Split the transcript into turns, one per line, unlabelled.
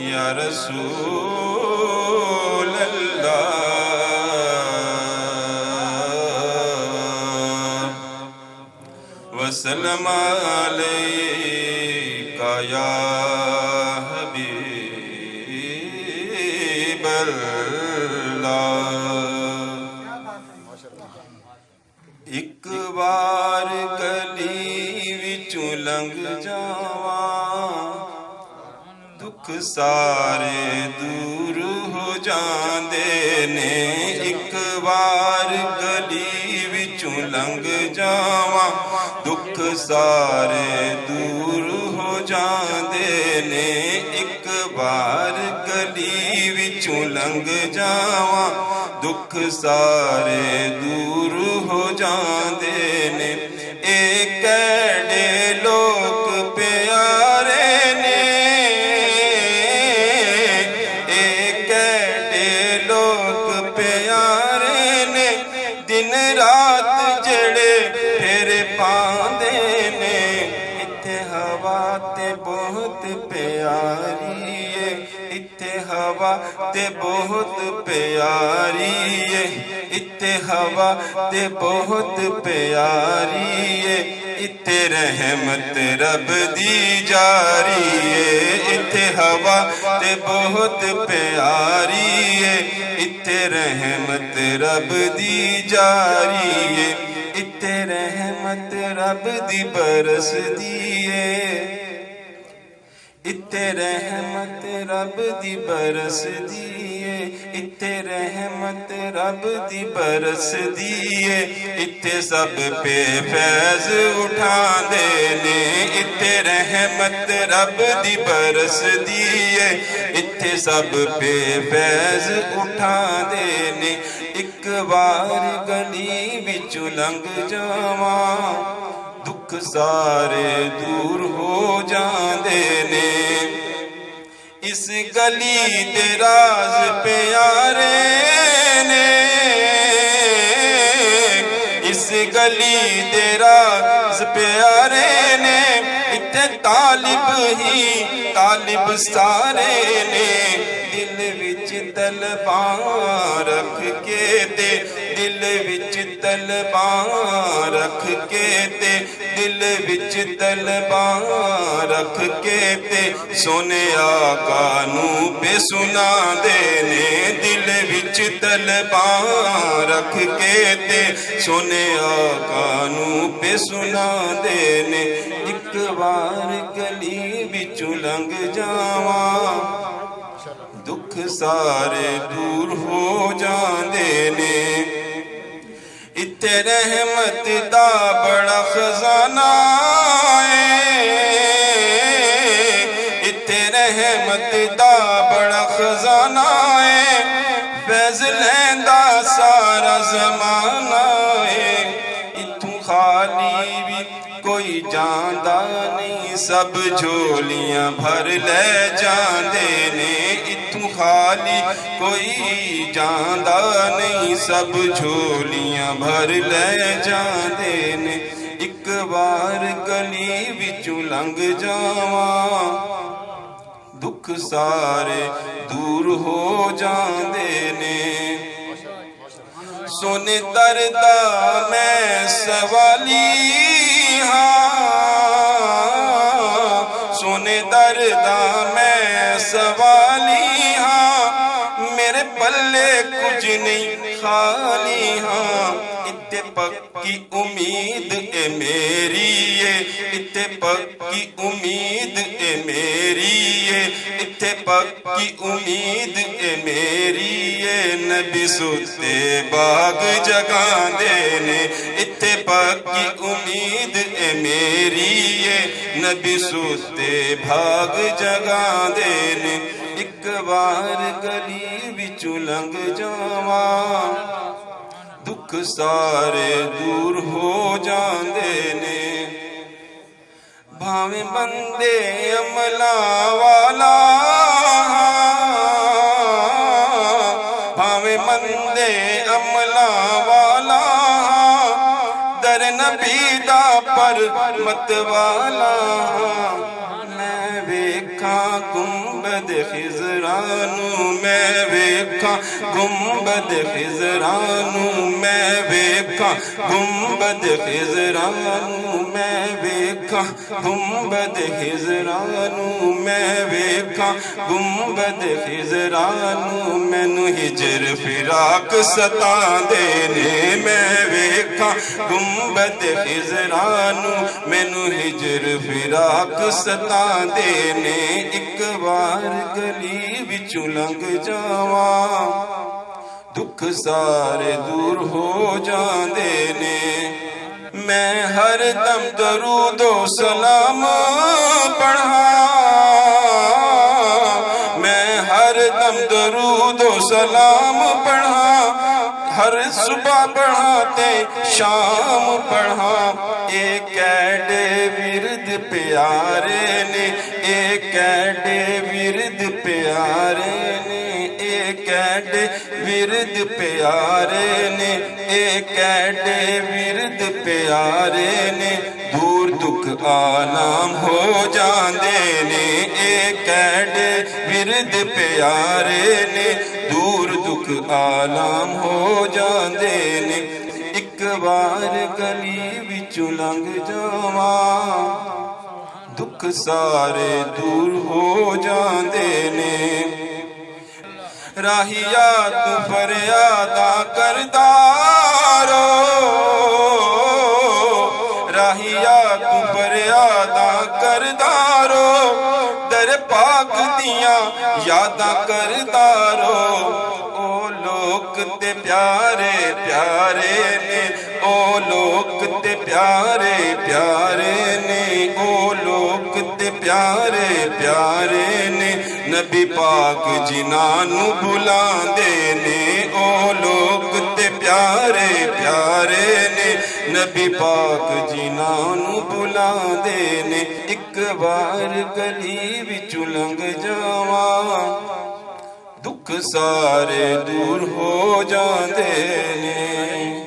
या रसूल अल्लाह वसल्लम अलैका या हबीब अल्लाह। एक बार गली विचों लंघ जावा दुख सारे दूर हो जांदे ने। एक बार गली विचों लंघ जावा दुख सारे दूर हो जांदे ने। एक बार गली विचों लंघ जावा दुख सारे दूर हो जांदे ने। ए केड़े लोग प्यारे ने, ए केड़े लोग प्यारे ने, दिन रात जड़े फिर पांदे ने। इत्थे हवा ते बहुत प्यारी है, इत्थे हवा ते बहुत प्यारी है, इत्थे हवा ते बहुत प्यारी है। इत्थे रहमत रब दी जारी है, इत्थे हवा ते बहुत प्यारी है, इत्थे रहमत रब दी जारी है। इत्थे रहमत रब दी बरस दी है, इत्थे रहमत रब दी बरस दिए, इत्थे रहमत रब दी बरस दिए। इत्थे सब पे फैज उठांदे ने, इत्थे रहमत रब दी बरस दिए, इत्थे सब पे फैज उठांदे ने। एक बार गली विचों लंघ जावा दुख सारे दूर हो जांदे ने। इस गली दे राज प्यारे ने, इस गली दे राज प्यारे ने। इत्थे तालिब ही तालिब सारे ने, दिल विच तलबां रख के ते, दिल विच तलबां रख के ते, दिल विच तलबां रख के ते। सोने आका नूं पे सुनांदे ने, दिल विच तलबां रख के ते, सोने आका नूं पे सुनांदे ने। एक बार गली विचों लंघ जावा दुख सारे दूर हो जांदे ने। इत्थे रहमत दा बड़ा खजाना है, इत्थे रहमत दा बड़ा खजाना है। फैज लैंदा सारा जमाना है, इत्थों खाली भी कोई जांदा नहीं, सब झोलियां भर ले जांदे ने। इत्थों खाली कोई जांदा नहीं, सब झोलियां भर ले जांदे ने। एक बार गली विचों लंघ जावा दुख सारे दूर हो जांदे ने। सोने दरदा मैं सवाली हाँ, सोने दरदा मैं सवाली हाँ। मेरे पल्ले कुछ नहीं खाली हाँ। इत्ते पक्की उम्मीद ए मेरी है, इत्ते पक्की उम्मीद ए मेरी है, इत्ते पक्की उम्मीद ए मेरी है। नबी सुते बाग जगांदे ने, इत्ते पक्की उम्मीद ए मेरी है। नबी सुते भाग जगांदे ने। एक बार गली विचों लंघ जावा दुख सारे दूर हो जांदे ने। भावें बंदे अमला वाला, भावें बंदे अमला वाला, दर नबी दा पर मत वाला। मैं वेख वेखा गुंबद खिजरानू मैं वेखा गुंबद खिजरानू मैं वेखा गुंबद खिजरानू मैं वेखा गुंबद खिजरानू मैं वेखा गुंबद खिजरानू मैनू हिजर फिराक सतांदे ने मैं वेखा गुंबद खिजरानू मैनू हिजर फिराक सतांदे ने एक बार गली विचों लंघ जावां दुख सारे दूर हो जांदे ने मैं हर दम दरूदो सलाम पढ़ा मैं हर दम दरूदो सलाम पढ़ा हर सुबह पढ़ाते शाम पढ़ा एक कैडे विरद प्यारे ने एक कैडे विरद प्यारे ने एक कैडे विरद प्यारे ने एक कैडे विरद प्यारे ने दूर दुख आलाम हो जांदे ने एक कैडे विरद प्यारे ने दूर दुख आलाम हो जांदे ने एक बार गली विचों लंघ जावां दुख सारे दूर हो जांदे ने राहिया तू फरियादा करदारो राहिया तू फरियादा करदारो दर पाक दिया यादा करदारो ओ लोक ते प्यारे प्यारे ने ओ लोक ते प्यारे प्यारे ने ओ लोक ते प्यारे प्यारे ने नबी पाक जिनानू बुलांदे ने ओ लोक ते प्यारे प्यारे ने नबी पाक जिनानू बुलांदे ने एक बार गली विचों लंघ जावां दुख सारे दूर हो जांदे ने।